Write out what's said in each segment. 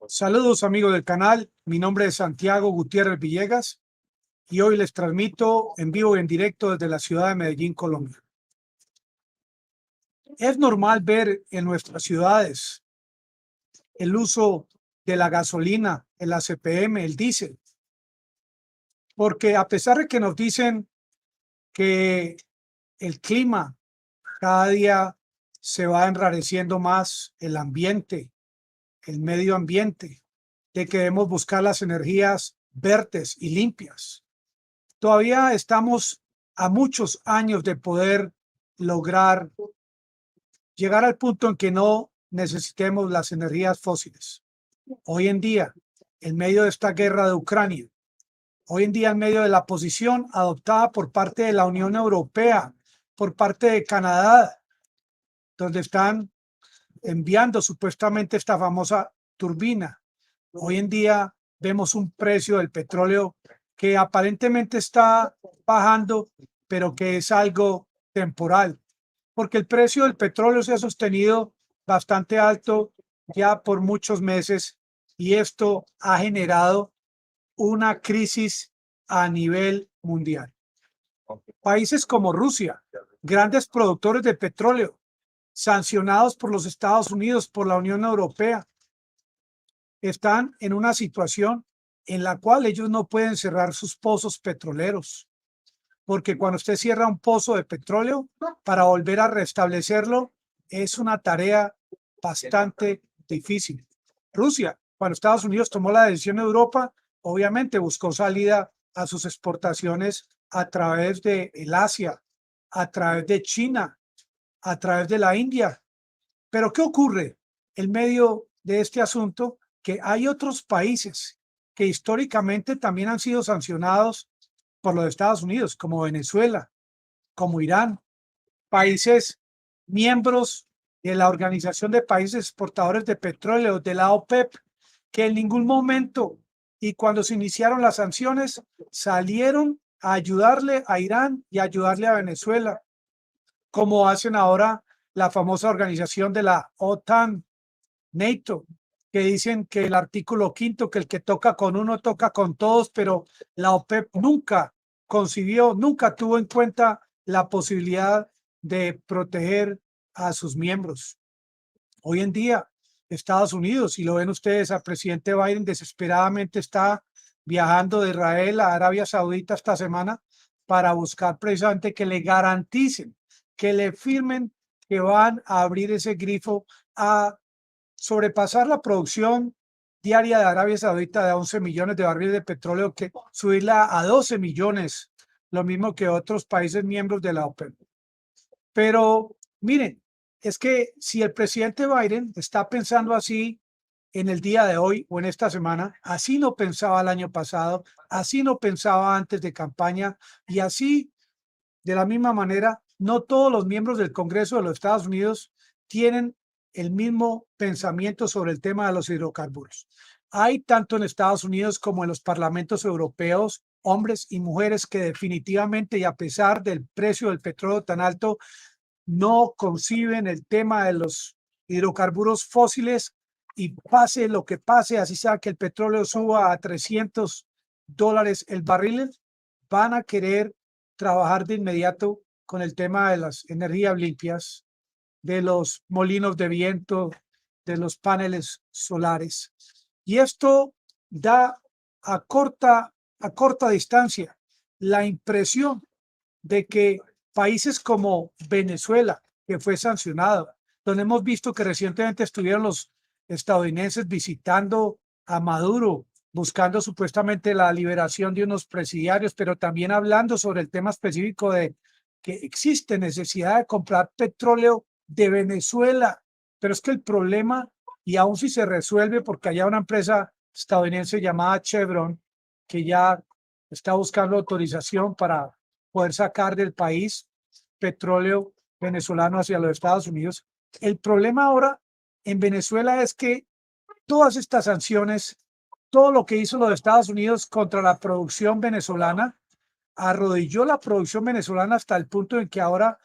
Saludos amigos del canal, mi nombre es Santiago Gutiérrez Villegas y hoy les transmito en vivo y en directo desde la ciudad de Medellín, Colombia. Es normal ver en nuestras ciudades el uso de la gasolina, el ACPM, el diésel, porque a pesar de que nos dicen que el clima cada día se va enrareciendo más, el ambiente, el medio ambiente, de que debemos buscar las energías verdes y limpias. Todavía estamos a muchos años de poder lograr llegar al punto en que no necesitemos las energías fósiles. Hoy en día, en medio de esta guerra de Ucrania, hoy en día en medio de la posición adoptada por parte de la Unión Europea, por parte de Canadá, donde están enviando supuestamente esta famosa turbina. Hoy en día vemos un precio del petróleo que aparentemente está bajando, pero que es algo temporal, porque el precio del petróleo se ha sostenido bastante alto ya por muchos meses y esto ha generado una crisis a nivel mundial. Países como Rusia, grandes productores de petróleo, sancionados por los Estados Unidos, por la Unión Europea, están en una situación en la cual ellos no pueden cerrar sus pozos petroleros, porque cuando usted cierra un pozo de petróleo, para volver a restablecerlo es una tarea bastante difícil. Rusia, cuando Estados Unidos tomó la decisión en Europa, obviamente buscó salida a sus exportaciones a través de el Asia, a través de China, a través de la India. Pero ¿qué ocurre en medio de este asunto? Que hay otros países que históricamente también han sido sancionados por los Estados Unidos, como Venezuela, como Irán, países miembros de la Organización de Países Exportadores de Petróleo, de la OPEP, que en ningún momento y cuando se iniciaron las sanciones salieron a ayudarle a Irán y a ayudarle a Venezuela, como hacen ahora la famosa organización de la OTAN, NATO, que dicen que el artículo quinto, que el que toca con uno toca con todos, pero la OPEP nunca concibió, nunca tuvo en cuenta la posibilidad de proteger a sus miembros. Hoy en día, Estados Unidos, y lo ven ustedes, al presidente Biden desesperadamente está viajando de Israel a Arabia Saudita esta semana para buscar precisamente que le garanticen, que le firmen que van a abrir ese grifo a sobrepasar la producción diaria de Arabia Saudita de 11 millones de barriles de petróleo, que subirla a 12 millones, lo mismo que otros países miembros de la OPEP. Pero miren, es que si el presidente Biden está pensando así en el día de hoy o en esta semana, así no pensaba el año pasado, así no pensaba antes de campaña y así de la misma manera, no todos los miembros del Congreso de los Estados Unidos tienen el mismo pensamiento sobre el tema de los hidrocarburos. Hay tanto en Estados Unidos como en los parlamentos europeos hombres y mujeres que definitivamente y a pesar del precio del petróleo tan alto, no conciben el tema de los hidrocarburos fósiles y pase lo que pase, así sea que el petróleo suba a $300 el barril, van a querer trabajar de inmediato con el tema de las energías limpias, de los molinos de viento, de los paneles solares. Y esto da a corta distancia la impresión de que países como Venezuela, que fue sancionado, donde hemos visto que recientemente estuvieron los estadounidenses visitando a Maduro, buscando supuestamente la liberación de unos presidiarios, pero también hablando sobre el tema específico de que existe necesidad de comprar petróleo de Venezuela. Pero es que el problema, y aún si se resuelve, porque hay una empresa estadounidense llamada Chevron, que ya está buscando autorización para poder sacar del país petróleo venezolano hacia los Estados Unidos. El problema ahora en Venezuela es que todas estas sanciones, todo lo que hizo los Estados Unidos contra la producción venezolana, arrodilló la producción venezolana hasta el punto en que ahora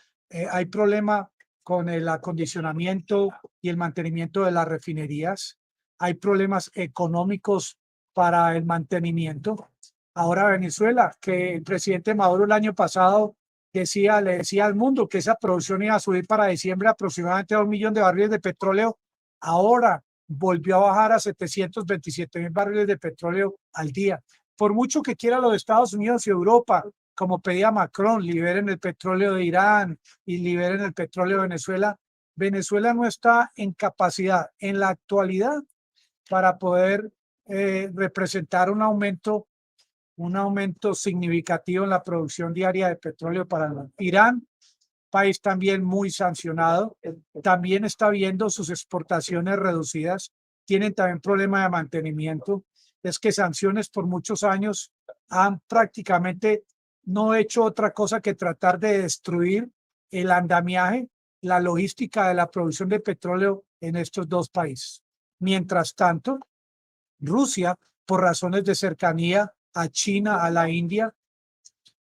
hay problema con el acondicionamiento y el mantenimiento de las refinerías. hay problemas económicos para el mantenimiento. Ahora Venezuela, que el presidente Maduro el año pasado le decía al mundo que esa producción iba a subir para diciembre aproximadamente 2 millones de barriles de petróleo, ahora volvió a bajar a 727.000 barriles de petróleo al día. Por mucho que quiera los Estados Unidos y Europa, como pedía Macron, liberen el petróleo de Irán y liberen el petróleo de Venezuela, Venezuela no está en capacidad en la actualidad para poder representar un aumento significativo en la producción diaria de petróleo para Irán, país también muy sancionado, también está viendo sus exportaciones reducidas, tienen también problema de mantenimiento. Es que sanciones por muchos años han prácticamente no hecho otra cosa que tratar de destruir el andamiaje, la logística de la producción de petróleo en estos dos países. Mientras tanto, Rusia, por razones de cercanía a China, a la India,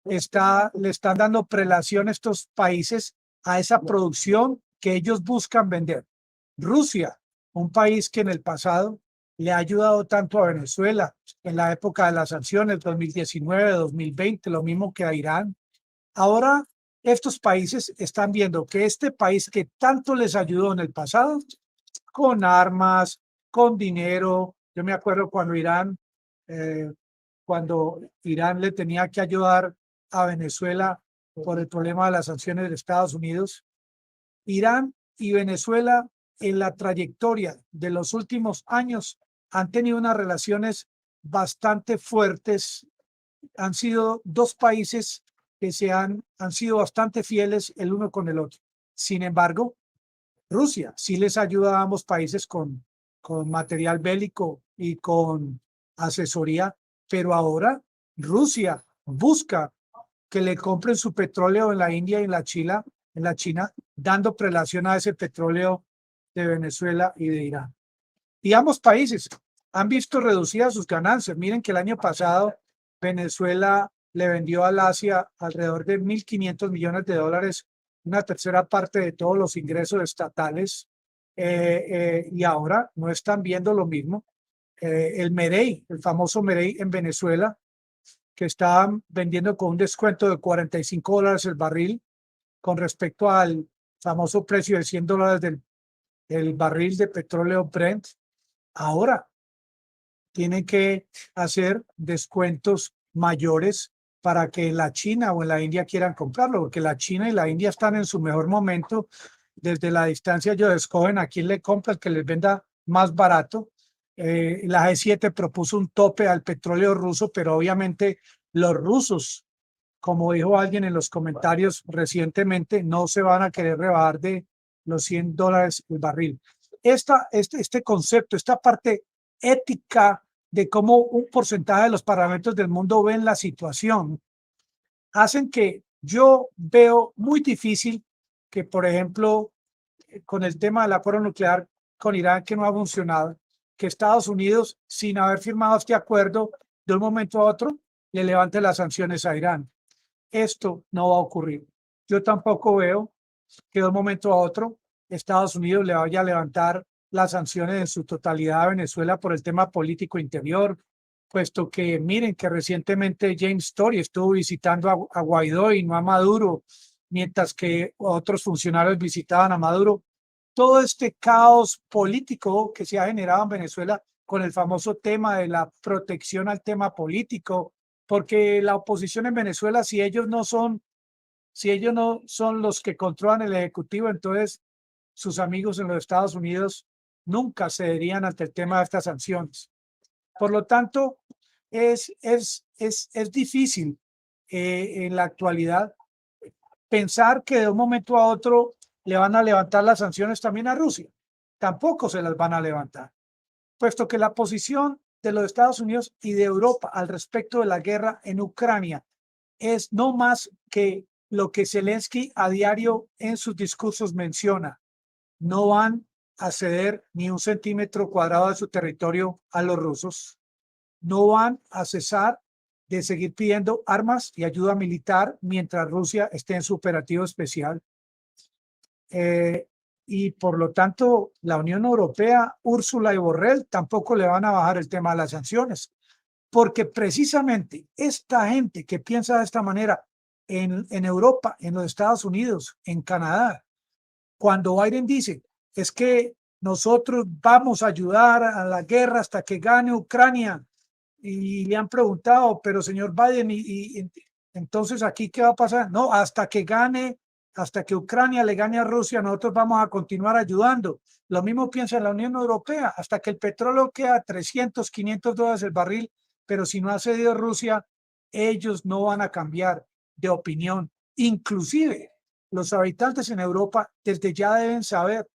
le están dando prelación a estos países a esa producción que ellos buscan vender. Rusia, un país que en el pasado le ha ayudado tanto a Venezuela en la época de las sanciones 2019, 2020, lo mismo que a Irán. Ahora estos países están viendo que este país que tanto les ayudó en el pasado, con armas, con dinero. Yo me acuerdo cuando Irán le tenía que ayudar a Venezuela por el problema de las sanciones de Estados Unidos. Irán y Venezuela en la trayectoria de los últimos años han tenido unas relaciones bastante fuertes. Han sido dos países que han sido bastante fieles el uno con el otro. Sin embargo, Rusia sí les ayuda a ambos países con material bélico y con asesoría, pero ahora Rusia busca que le compren su petróleo en la India y en la China, dando prelación a ese petróleo de Venezuela y de Irán. Y ambos países han visto reducidas sus ganancias. Miren que el año pasado Venezuela le vendió al Asia alrededor de 1.500 millones de dólares, una tercera parte de todos los ingresos estatales, y ahora no están viendo lo mismo. El Merey, el famoso Merey en Venezuela, que estaban vendiendo con un descuento de $45 el barril con respecto al famoso precio de $100 del barril de petróleo Brent. Ahora tienen que hacer descuentos mayores para que en la China o en la India quieran comprarlo, porque la China y la India están en su mejor momento. Desde la distancia ellos escogen a quién le compra, el que les venda más barato. La G7 propuso un tope al petróleo ruso, pero obviamente los rusos, como dijo alguien en los comentarios recientemente, no se van a querer rebajar de los $100 el barril. Este concepto, esta parte ética de cómo un porcentaje de los parlamentos del mundo ven la situación, hacen que yo veo muy difícil que, por ejemplo, con el tema del acuerdo nuclear con Irán, que no ha funcionado, que Estados Unidos, sin haber firmado este acuerdo, de un momento a otro, le levante las sanciones a Irán. Esto no va a ocurrir. Yo tampoco veo que de un momento a otro Estados Unidos le vaya a levantar las sanciones en su totalidad a Venezuela por el tema político interior, puesto que miren que recientemente James Story estuvo visitando a Guaidó y no a Maduro, mientras que otros funcionarios visitaban a Maduro. Todo este caos político que se ha generado en Venezuela con el famoso tema de la protección al tema político, porque la oposición en Venezuela, si ellos no son los que controlan el ejecutivo, entonces sus amigos en los Estados Unidos nunca cederían ante el tema de estas sanciones. Por lo tanto, es difícil en la actualidad pensar que de un momento a otro le van a levantar las sanciones también a Rusia. Tampoco se las van a levantar, puesto que la posición de los Estados Unidos y de Europa al respecto de la guerra en Ucrania es no más que lo que Zelensky a diario en sus discursos menciona. No van a ceder ni un centímetro cuadrado de su territorio a los rusos. No van a cesar de seguir pidiendo armas y ayuda militar mientras Rusia esté en su operativo especial. y por lo tanto la Unión Europea, Úrsula y Borrell tampoco le van a bajar el tema de las sanciones, porque precisamente esta gente que piensa de esta manera en Europa, en los Estados Unidos, en Canadá, cuando Biden dice, es que nosotros vamos a ayudar a la guerra hasta que gane Ucrania, y le han preguntado, pero señor Biden, entonces aquí qué va a pasar? No, hasta que gane, hasta que Ucrania le gane a Rusia, nosotros vamos a continuar ayudando. Lo mismo piensa la Unión Europea, hasta que el petróleo queda a 300, 500 dólares el barril, pero si no ha cedido Rusia, ellos no van a cambiar de opinión. Inclusive los habitantes en Europa desde ya deben saber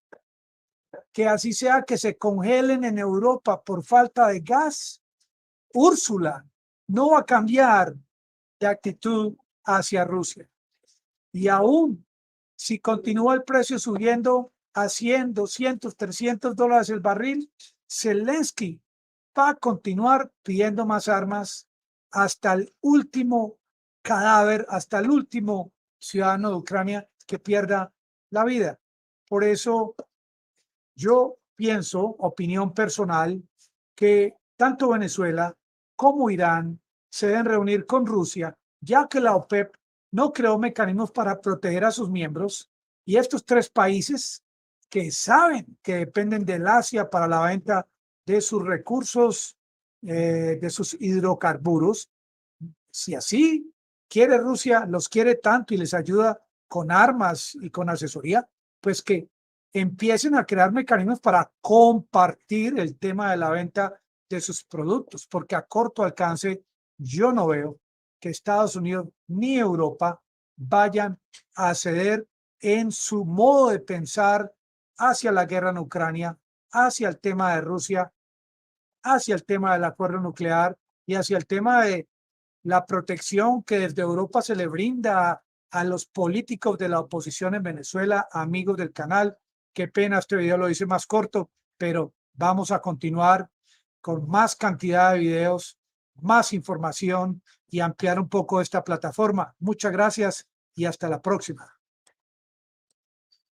que así sea que se congelen en Europa por falta de gas, Úrsula no va a cambiar de actitud hacia Rusia. Y aún si continúa el precio subiendo a 100, 200, 300 dólares el barril, Zelensky va a continuar pidiendo más armas hasta el último cadáver, hasta el último ciudadano de Ucrania que pierda la vida. Por eso yo pienso, opinión personal, que tanto Venezuela como Irán se deben reunir con Rusia, ya que la OPEP no creó mecanismos para proteger a sus miembros, y estos tres países que saben que dependen del Asia para la venta de sus recursos, de sus hidrocarburos, si así quiere Rusia, los quiere tanto y les ayuda con armas y con asesoría, pues que empiecen a crear mecanismos para compartir el tema de la venta de sus productos, porque a corto alcance yo no veo que Estados Unidos ni Europa vayan a ceder en su modo de pensar hacia la guerra en Ucrania, hacia el tema de Rusia, hacia el tema del acuerdo nuclear y hacia el tema de la protección que desde Europa se le brinda a los políticos de la oposición en Venezuela, amigos del canal. Qué pena, este video lo hice más corto, pero vamos a continuar con más cantidad de videos, más información y ampliar un poco esta plataforma. Muchas gracias y hasta la próxima.